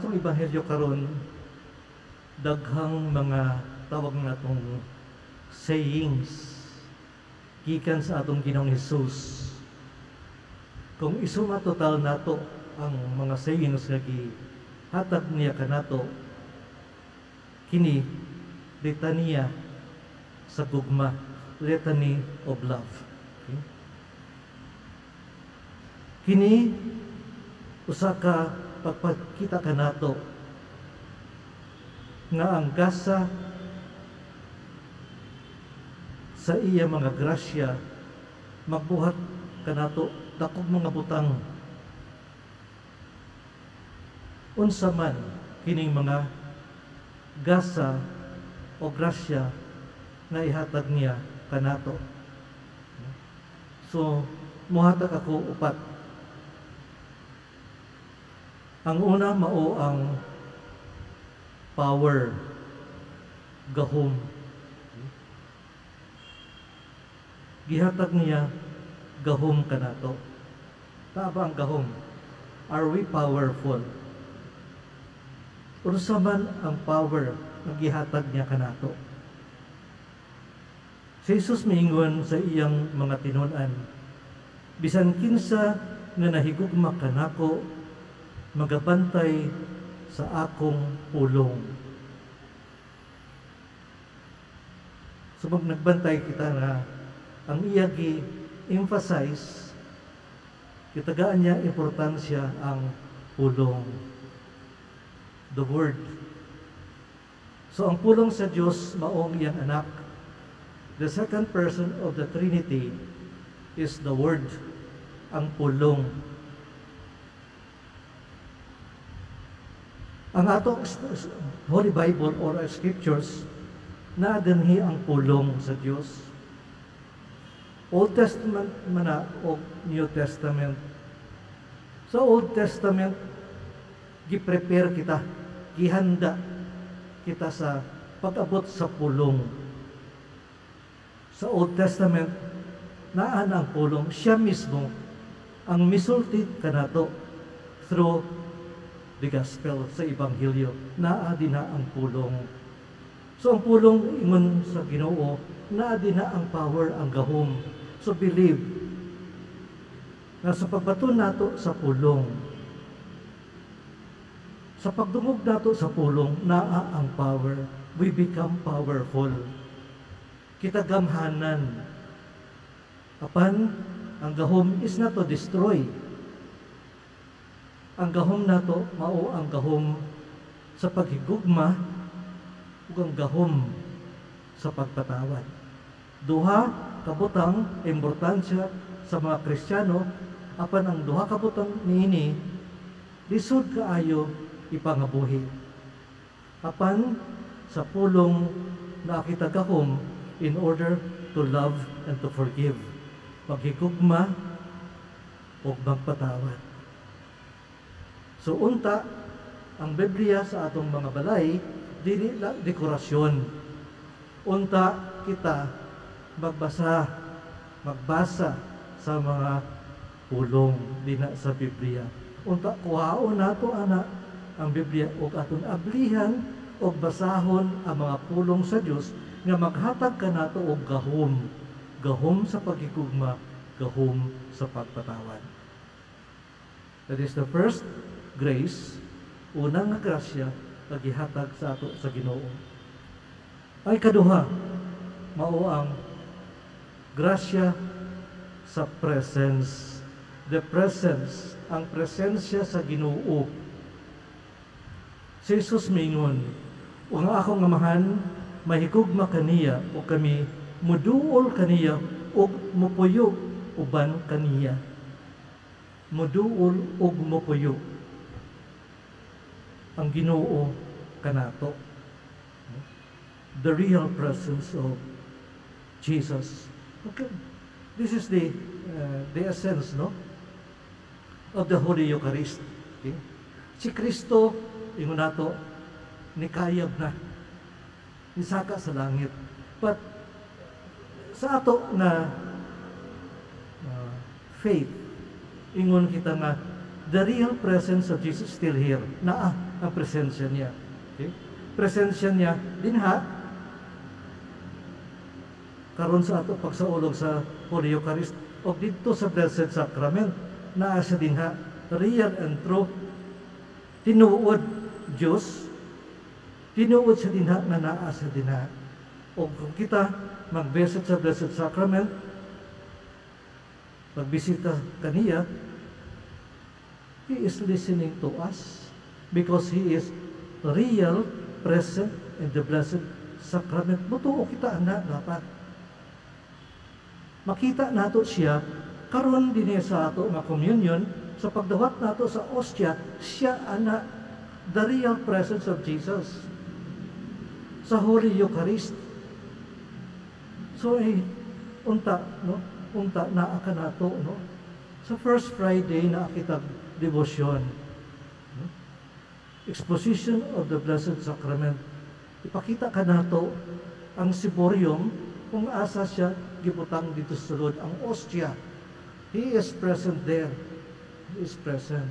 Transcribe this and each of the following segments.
atong ebanghelyo karon daghang mga tawag natong sayings gikan sa atong Ginoong Hesus. Kung isuma total nato ang mga sayings nga gihatag niya kanato, kini litanya sa gugma, litany of love. Okay? Kini usa ka pagpakita kanato nga ang gasa sa iya mga grasya magbuhat kanato dakog mga butang unsa man kining mga gasa o grasya nga ihatag niya kanato. So muhatag ako upat. Ang una mao ang power, gahom. Gihatag niya gahom kanato. Taba ang gahom. Are we powerful? Unsa man ang power nga gihatag niya kanato? Si Jesus miingon sa iyang mga tinun-an, bisan kinsa nga nahigugma kanako magabantay sa akong pulong. So pag nagbantay kita nga ang iya gi-emphasize, kitagaan niya importansya ang pulong. The Word. So ang pulong sa Diyos maong iyang anak. The second person of the Trinity is the Word, ang pulong. Ang atong Holy Bible or Scriptures na dinhi ang pulong sa Dios. Old Testament man o New Testament. Sa Old Testament gi-prepare kita, gihanda kita sa pag-abot sa pulong. Sa Old Testament naan ang pulong, siya mismo ang misulti kanato through the gospel sa ebanghelyo. Naa din na ang pulong. So ang pulong ingon sa Ginoo, naa din na ang power, ang gahom. So believe na sa pagbato nato sa pulong, sa pagdungog nato sa pulong, naa ang power. We become powerful. Kita gamhanan. Apan ang gahom is not to destroy. Ang gahom nato mao ang gahom sa paghigugma ug ang gahom sa pagpatawad. Duha kabutang importansya sa mga Kristiyano, apan ang duha kabutang niini lisod kaayo ipangabuhi. Apan sa pulong na kita gahom in order to love and to forgive. Maghigugma o magpatawad. So unta, ang Biblia sa atong mga balay, dili lang dekorasyon. Unta kita magbasa sa mga pulong dina sa Biblia. Unta kuhaon nato ana ang Biblia ug aton ablihan ug basahon ang mga pulong sa Dios nga maghatag kanato og gahom. Gahom sa pagigugma, gahom sa pagpatawad. That is the first grace, unang nga grasya nga gihatag sa ato sa Ginoo. Ay kaduha, mao ang grasya sa presence. The presence, ang presensya sa Ginoo. Si Jesus mingon, "Ug ang akong amahan mahigugma kaniya o kami muduol kaniya o mupuyo uban kaniya." Muduol ug mupuyo ang Ginoo kanato. The real presence of Jesus. Okay. This is the essence, no, of the Holy Eucharist. Okay? Si Kristo, ingon nato, nikayab na, nisaka sa langit. But sa ato na faith, ingon kita nga, the real presence of Jesus still here. Naa ang presensya niya. Okay? Presensya niya dinha karon sa ato pagsaulog sa Holy Eucharist o dito sa Blessed Sacrament naa siya dinha real and true tinuod Diyos, tinuod siya dinha nga naa siya dinha. O kung kita mag-visit sa Blessed Sacrament, magbisita kaniya, He is listening to us because He is real present in the Blessed Sacrament. Mutuo kita ana dapat. Makita nato siya karon dinhi sa ato nga communion sa pagdawat nato sa ostia, siya ana the real presence of Jesus sa Holy Eucharist. So unta no, unta naa ka nato no. Sa first Friday na kita devotion, no? Exposition of the Blessed Sacrament. Ipakita ka nato ang siborium kung asa siya gibutang dito sa sulod ang ostia. He is present there. He is present.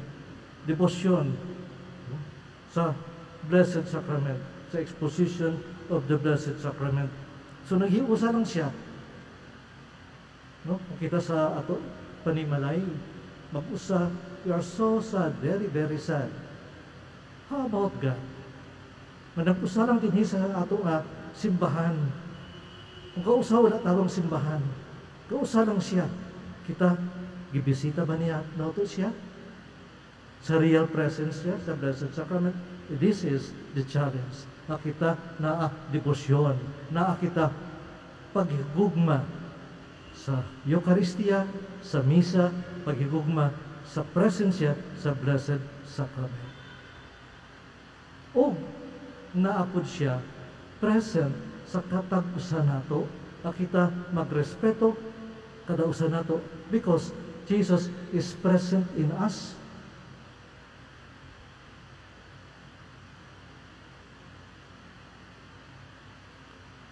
Devotion, no? Sa Blessed Sacrament, sa exposition of the Blessed Sacrament. So naghiusa lang siya. No? Kita sa ato panimalay, mag-usa, we are so sad, very, very sad. How about God? Manag-usa lang din sa ato nga simbahan. Kung kausa, wala tawang simbahan. Kausa lang siya. Kita, gibisita ba niya nato siya? Sa real presence siya, sa Blessed Sacrament. This is the challenge. Nakita na debosyon, nakita paghigugma sa Eucharistia, sa Misa, paghigugma sa presensya sa Blessed Sacrament. O naapod siya present sa katag-usa nato, nakita magrespeto kada usa nato because Jesus is present in us.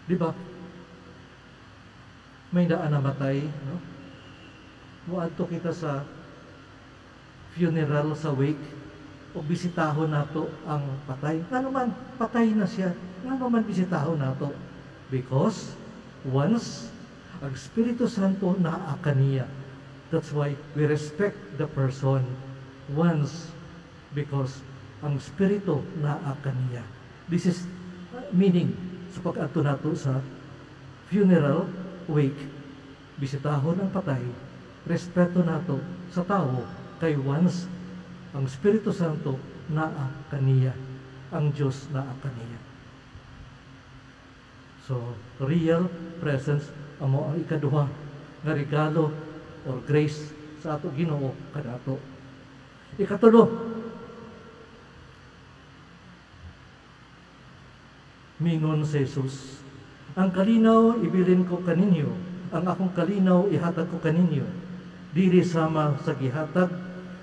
Di ba? May daan namatay, no? Muadto kita sa funeral, sa wake, o bisitahon nato ang patay. Nga naman, patay na siya. Nga naman bisitahon nato. Because, once, ang Espiritu Santo naa kaniya. That's why we respect the person. Once, because ang Espiritu naa kaniya. This is meaning sa pag-adto nato sa funeral wake, bisitahon ang patay, respeto nato sa tao kay once ang Espiritu Santo naa kaniya, ang Diyos naa kaniya. So, real presence amo ang ikaduha nga regalo or grace sa ato Ginoo kanato. Ikatulo, mingon sa Jesus, ang kalinaw ibilin ko kaninyo, ang akong kalinaw ihatag ko kaninyo. Dili sama sa gihatag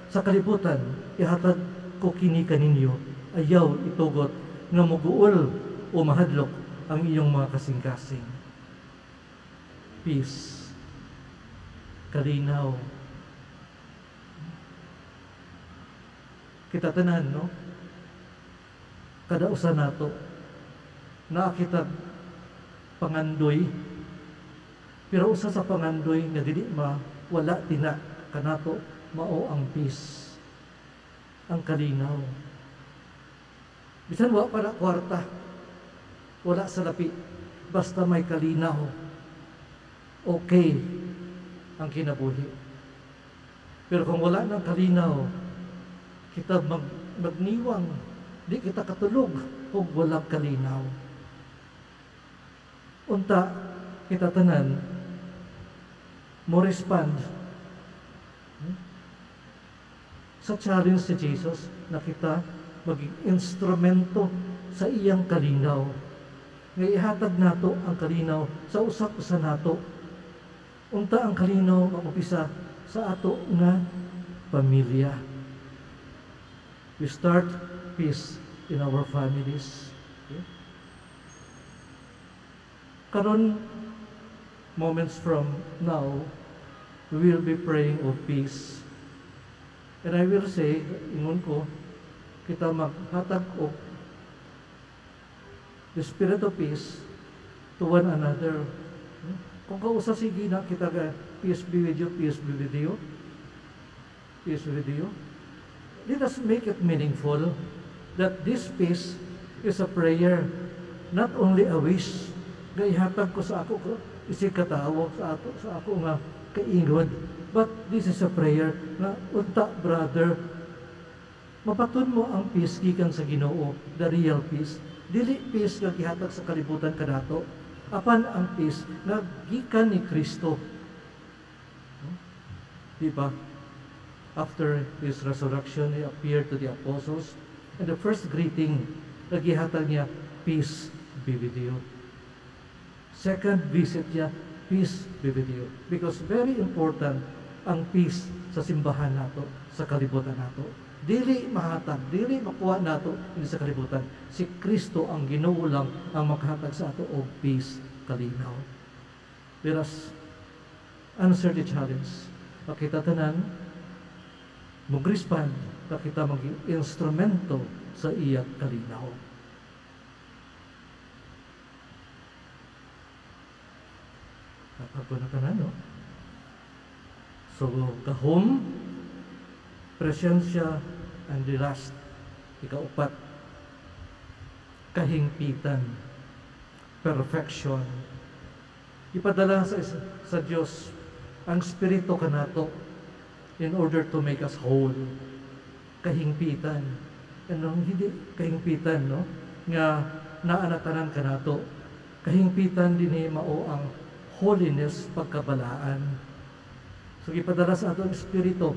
sa kalibutan, ihatag ko kini kaninyo. Ayaw itugot nga muguol o mahadlok ang iyong mga kasing-kasing. Peace, kalinaw. Kita tanan, no? Kada usa nato nakita pangandoy, pero usa sa pangandoy nga dili wala tina kanato mao ang peace, ang kalinaw. Bisan wa para kwarta, wala sa lapi, basta may kalinaw, okay ang kinabuhi. Pero kung wala ng kalinaw, kita magniwang, di kita katulog kung walang kalinaw. Unta, kita tanan, mo respond sa challenge si Jesus na kita maging instrumento sa iyang kalinaw. Nga ihatag nato ang kalinaw sa usak-usa nato. Unta ang kalinaw mag-upisa sa ato nga pamilya. We start peace in our families. Okay? Karon, moments from now, we will be praying of peace. And I will say, ingon ko, kita maghatag og the spirit of peace to one another. Kung kausa sige na kita ka, peace be with you, peace be with you, peace be with you. Let us make it meaningful that this peace is a prayer, not only a wish. Gayhatag ko sa ako ko, isikatawag sa ako nga kaingod. But this is a prayer na unta, brother, mapatun mo ang peace gikan sa Ginoo, the real peace. Dili peace nga gihatag sa kalibutan kanato, apan ang peace nga gikan ni Kristo. Diba? After his resurrection, he appeared to the apostles, and the first greeting na gihatag niya, peace be with you. Second visit niya, peace be with you. Because very important ang peace sa simbahan nato, sa kalibutan nato. Dili mahatag, dili makuha nato ini sa kalibutan. Si Kristo ang Ginoo lang ang maghatag sa ato og peace, kalinaw. Let us answer the challenge. Kita tanan mag-respond, kita maging instrumento sa iyang kalinaw. Ako na tanan, no? So, kahom, presensya, and the last, ikaupat, kahingpitan, perfection. Ipadala sa Diyos ang Espiritu kanato in order to make us whole. Kahingpitan. Hindi kahingpitan, no? Nga naanatanan kanato. Kahingpitan din mao ang holiness, pagkabalaan. So, ipadala sa ato ang Espiritu.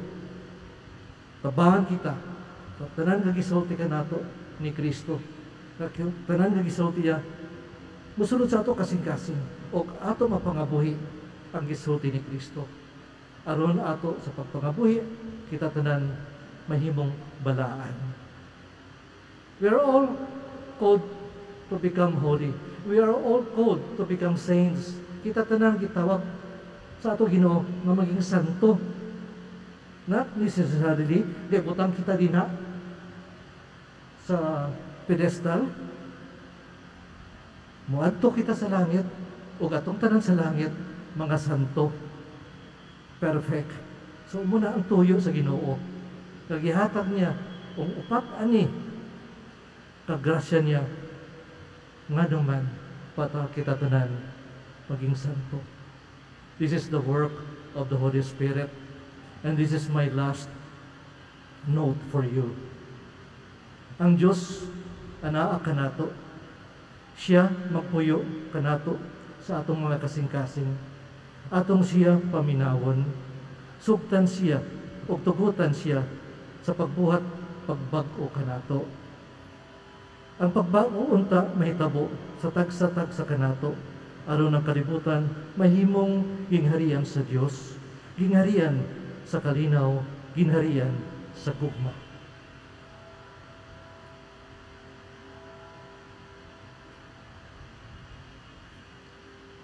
Tabahan kita. Tanan nagisulti ka nato ni Kristo. Tanan nagisulti niya. Musulod sa ato kasing-kasing. O ato mapangabuhi ang gisulti ni Kristo. Aron ato sa pagpangabuhi, kita tanan mahimong balaan. We are all called to become holy. We are all called to become saints. Kita tanan gitawag sa ato Ginoo nga maging santo. Not necessarily, di butang kita din sa pedestal. Muadto kita sa langit, o atong tanan sa langit, mga santo. Perfect. So muna ang tuyo sa Ginoo. Kagihatag niya, kung upat ani, kagrasya niya, nga naman, para kita tanan, maging santo. This is the work of the Holy Spirit. And this is my last note for you. Ang Diyos, anaa kanato, siya magpuyo kanato sa atong mga kasing-kasing. Atong siya paminawon, sugtan siya, o tugutan siya sa pagbuhat, pagbag-o kanato. Ang pagbago unta mahitabo sa tag-sa kanato, aron ng kalibutan, mahimong gingharian sa Diyos, gingharian sa kalinaw, ginharian sa gugma.